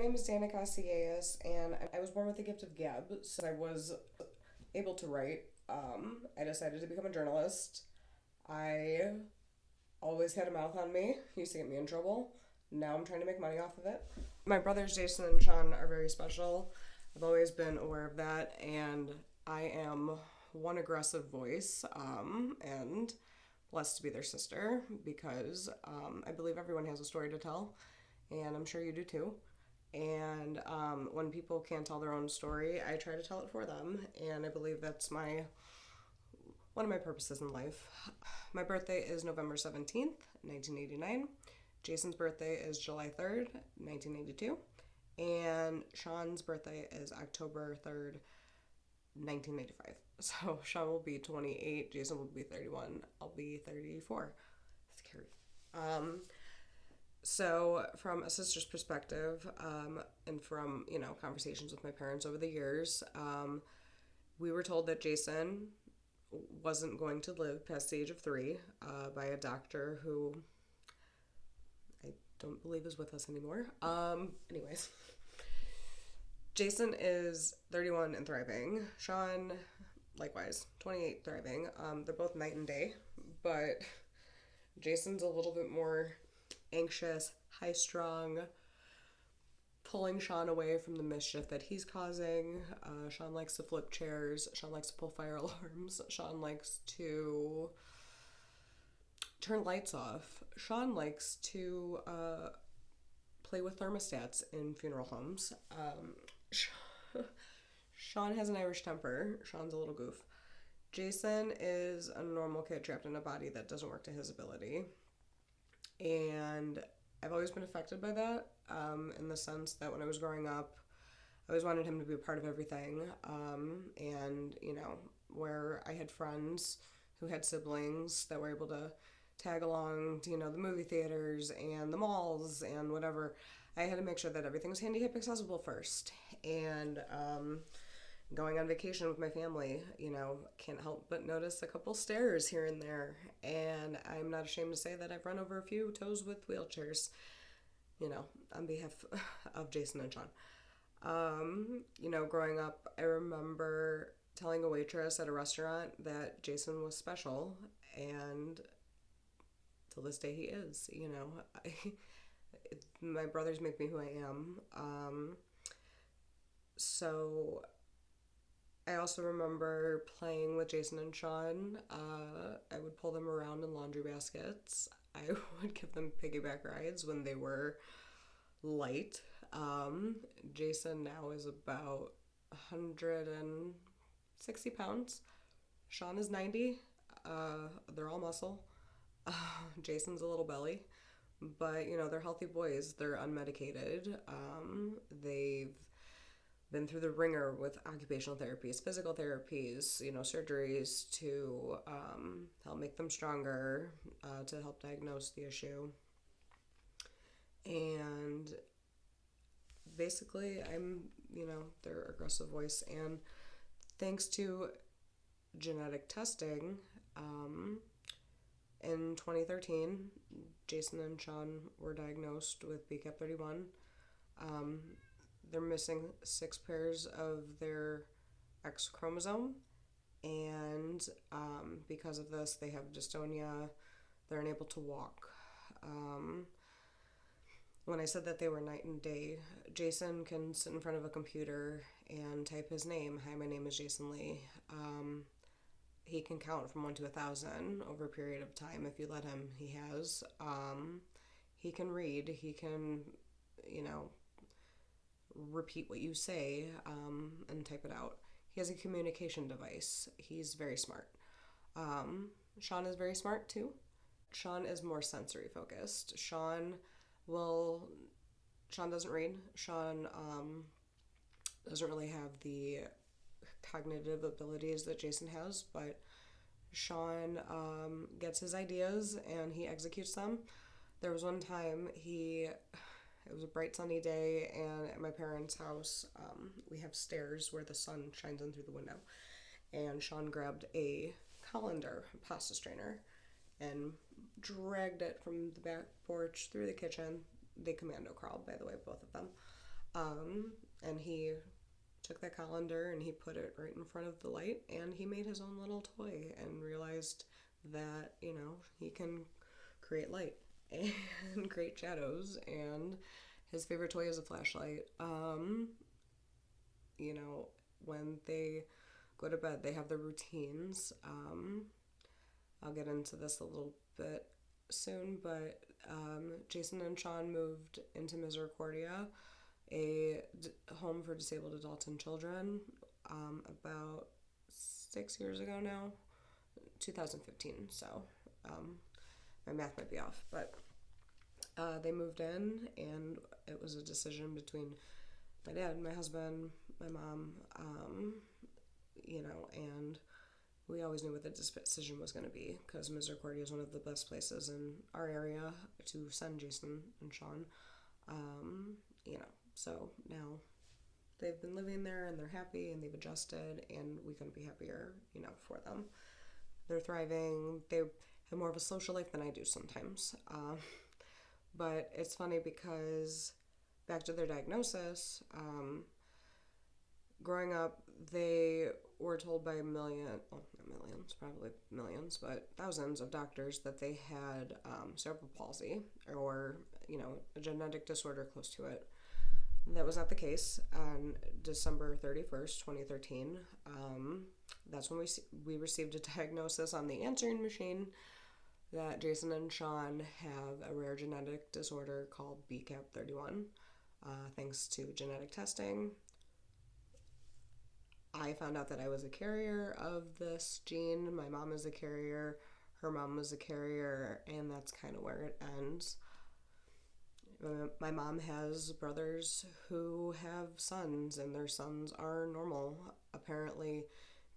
name is Danica Casillas, and I was born with the gift of gab, so I was able to write. I decided to become a journalist. I always had a mouth on me, used to get me in trouble. Now I'm trying to make money off of it. My brothers Jason and Sean are very special. I've always been aware of that, and I am one aggressive voice, and blessed to be their sister because I believe everyone has a story to tell, and I'm sure you do too. And when people can't tell their own story, I try to tell it for them, and I believe that's one of my purposes in life. My birthday is November 17th, 1989. Jason's birthday is July 3rd, 1992. And Sean's birthday is October 3rd, 1995. So Sean will be 28, Jason will be 31, I'll be 34. Scary. So from a sister's perspective, and from, conversations with my parents over the years, we were told that Jason wasn't going to live past the age of 3 by a doctor who I don't believe is with us anymore. Anyways, Jason is 31 and thriving. Sean, likewise, 28, thriving. They're both night and day, but Jason's a little bit more anxious, high-strung, pulling Sean away from the mischief that he's causing. Sean likes to flip chairs. Sean likes to pull fire alarms. Sean likes to turn lights off. Sean likes to play with thermostats in funeral homes. Sean has an Irish temper. Sean's a little goof. Jason is a normal kid trapped in a body that doesn't work to his ability. And I've always been affected by that, in the sense that when I was growing up, I always wanted him to be a part of everything. And, where I had friends who had siblings that were able to tag along to, the movie theaters and the malls and whatever, I had to make sure that everything was handicap accessible first. And going on vacation with my family, can't help but notice a couple stairs here and there. And I'm not ashamed to say that I've run over a few toes with wheelchairs, on behalf of Jason and Sean. Growing up, I remember telling a waitress at a restaurant that Jason was special, and to this day he is. My brothers make me who I am. So I also remember playing with Jason and Sean. I would pull them around in laundry baskets. I would give them piggyback rides when they were light. Jason now is about 160 pounds. Sean is 90. They're all muscle. Jason's a little belly. But, they're healthy boys. They're unmedicated. They've been through the ringer with occupational therapies, physical therapies, surgeries to help make them stronger, to help diagnose the issue. And basically, I'm, their aggressive voice. And thanks to genetic testing, in 2013, Jason and Sean were diagnosed with BCAP31. They're missing 6 pairs of their X chromosome, and because of this, they have dystonia. They're unable to walk. When I said that they were night and day, Jason can sit in front of a computer and type his name. Hi, my name is Jason Lee. He can count from 1 to 1,000 over a period of time if you let him. He has. He can read. He can, repeat what you say, and type it out. He has a communication device. He's very smart. Sean is very smart too. Sean is more sensory focused. Sean doesn't read. Sean doesn't really have the cognitive abilities that Jason has, but Sean gets his ideas and he executes them. There was one time it was a bright sunny day, and at my parents' house, we have stairs where the sun shines in through the window. And Sean grabbed a colander pasta strainer and dragged it from the back porch through the kitchen. They commando crawled, by the way, both of them. And he took that colander and he put it right in front of the light, and he made his own little toy and realized that, he can create light and create shadows, and his favorite toy is a flashlight. When they go to bed, they have their routines. I'll get into this a little bit soon, but Jason and Sean moved into Misericordia, a home for disabled adults and children, about 6 years ago now, 2015. So my math might be off, but they moved in, and it was a decision between my dad, my husband, my mom, and we always knew what the decision was going to be, because Misericordia is one of the best places in our area to send Jason and Sean. So now they've been living there and they're happy and they've adjusted, and we couldn't be happier, for them. They're thriving. They have more of a social life than I do sometimes. But it's funny because back to their diagnosis, growing up, they were told by not millions, probably millions, but thousands of doctors that they had cerebral palsy, or, a genetic disorder close to it. That was not the case. On December 31st, 2013, that's when we received a diagnosis on the answering machine that Jason and Sean have a rare genetic disorder called BCAP31. Thanks to genetic testing, I found out that I was a carrier of this gene. My mom is a carrier, her mom was a carrier, and that's kind of where it ends. My mom has brothers who have sons, and their sons are normal. Apparently,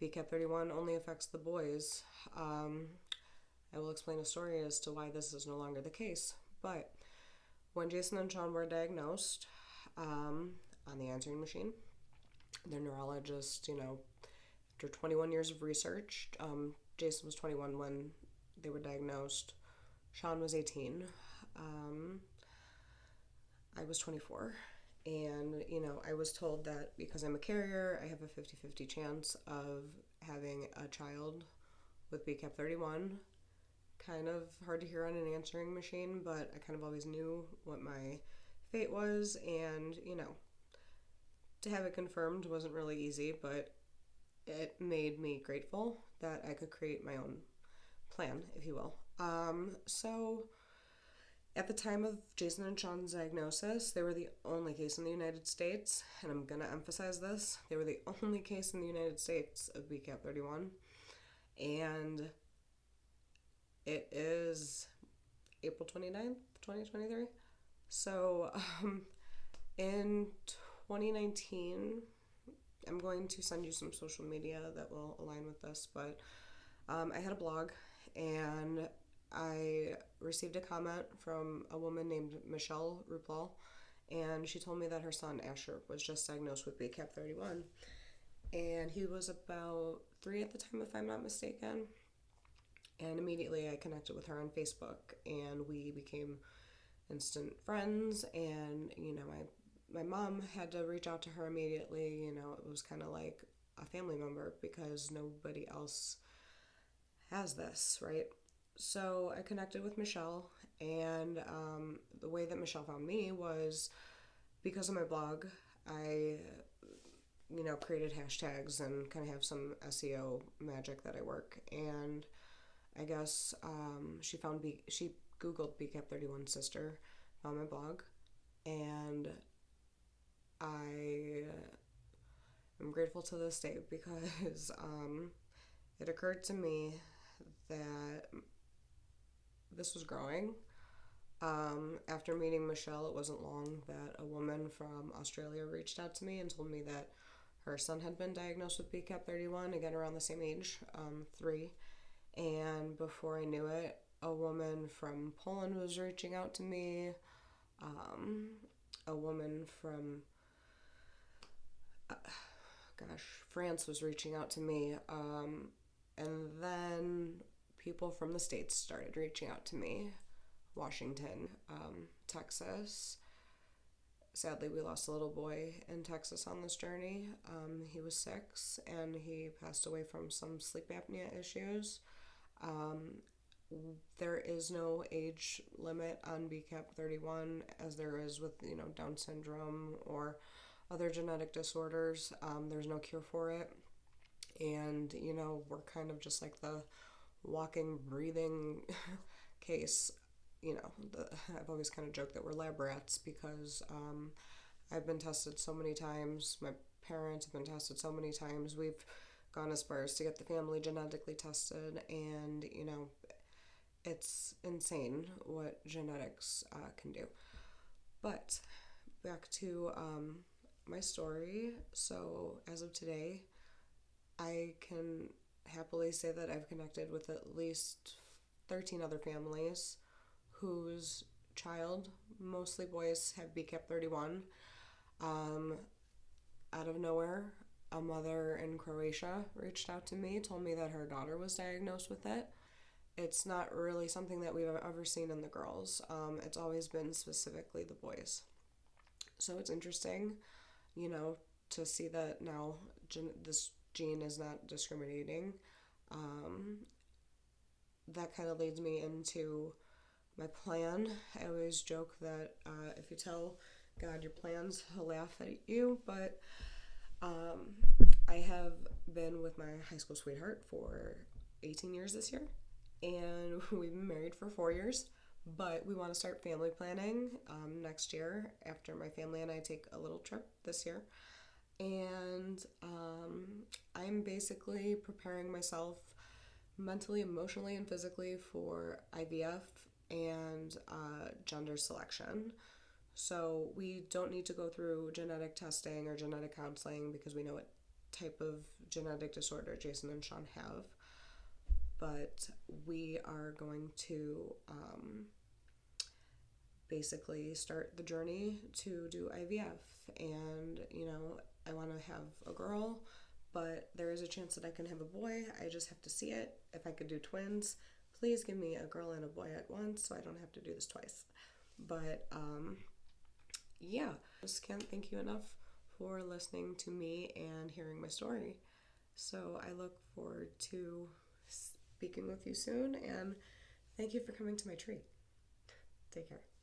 BCAP31 only affects the boys. I will explain a story as to why this is no longer the case. But when Jason and Sean were diagnosed on the answering machine, their neurologist, after 21 years of research, Jason was 21 when they were diagnosed. Sean was 18. I was 24. And, I was told that because I'm a carrier, I have a 50-50 chance of having a child with BCAP31. Kind of hard to hear on an answering machine, but I kind of always knew what my fate was, and, to have it confirmed wasn't really easy, but it made me grateful that I could create my own plan, if you will. So at the time of Jason and Sean's diagnosis, they were the only case in the United States, and I'm going to emphasize this, they were the only case in the United States of BCAP31, and it is April 29th, 2023. So in 2019, I'm going to send you some social media that will align with this, but I had a blog, and I received a comment from a woman named Michelle Ruplal, and she told me that her son Asher was just diagnosed with BCAP31, and he was about 3 at the time, if I'm not mistaken. And immediately I connected with her on Facebook, and we became instant friends. And my mom had to reach out to her immediately. It was kind of like a family member, because nobody else has this, right? So I connected with Michelle, and the way that Michelle found me was because of my blog. I created hashtags and kind of have some SEO magic that I work, and I guess she Googled BCAP31 sister, found my blog, and I am grateful to this day, because it occurred to me that this was growing. After meeting Michelle, it wasn't long that a woman from Australia reached out to me and told me that her son had been diagnosed with BCAP31, again around the same age, 3. And before I knew it, a woman from Poland was reaching out to me. A woman from, France was reaching out to me. And then people from the States started reaching out to me. Washington, Texas, sadly, we lost a little boy in Texas on this journey. He was 6 and he passed away from some sleep apnea issues. Um, there is no age limit on BCAP31 as there is with, Down syndrome or other genetic disorders. There's no cure for it. And, we're kind of just like the walking, breathing case. I've always kind of joked that we're lab rats because I've been tested so many times. My parents have been tested so many times. We've gone as far as to get the family genetically tested, and it's insane what genetics can do. But back to my story. So, as of today, I can happily say that I've connected with at least 13 other families whose child, mostly boys, have BCAP31. Um, Out of nowhere, a mother in Croatia reached out to me, told me that her daughter was diagnosed with it. It's not really something that we've ever seen in the girls. It's always been specifically the boys. So it's interesting, you know, to see that now this gene is not discriminating. Um, that kind of leads me into my plan. I always joke that if you tell God your plans, he'll laugh at you, but um, I have been with my high school sweetheart for 18 years this year, and we've been married for 4 years. But we want to start family planning next year after my family and I take a little trip this year. And I'm basically preparing myself mentally, emotionally, and physically for IVF and gender selection. So we don't need to go through genetic testing or genetic counseling because we know what type of genetic disorder Jason and Sean have. But we are going to basically start the journey to do IVF. And, I want to have a girl, but there is a chance that I can have a boy. I just have to see it. If I could do twins, please give me a girl and a boy at once so I don't have to do this twice. But, yeah, just can't thank you enough for listening to me and hearing my story. So I look forward to speaking with you soon, and thank you for coming to my tree. Take care.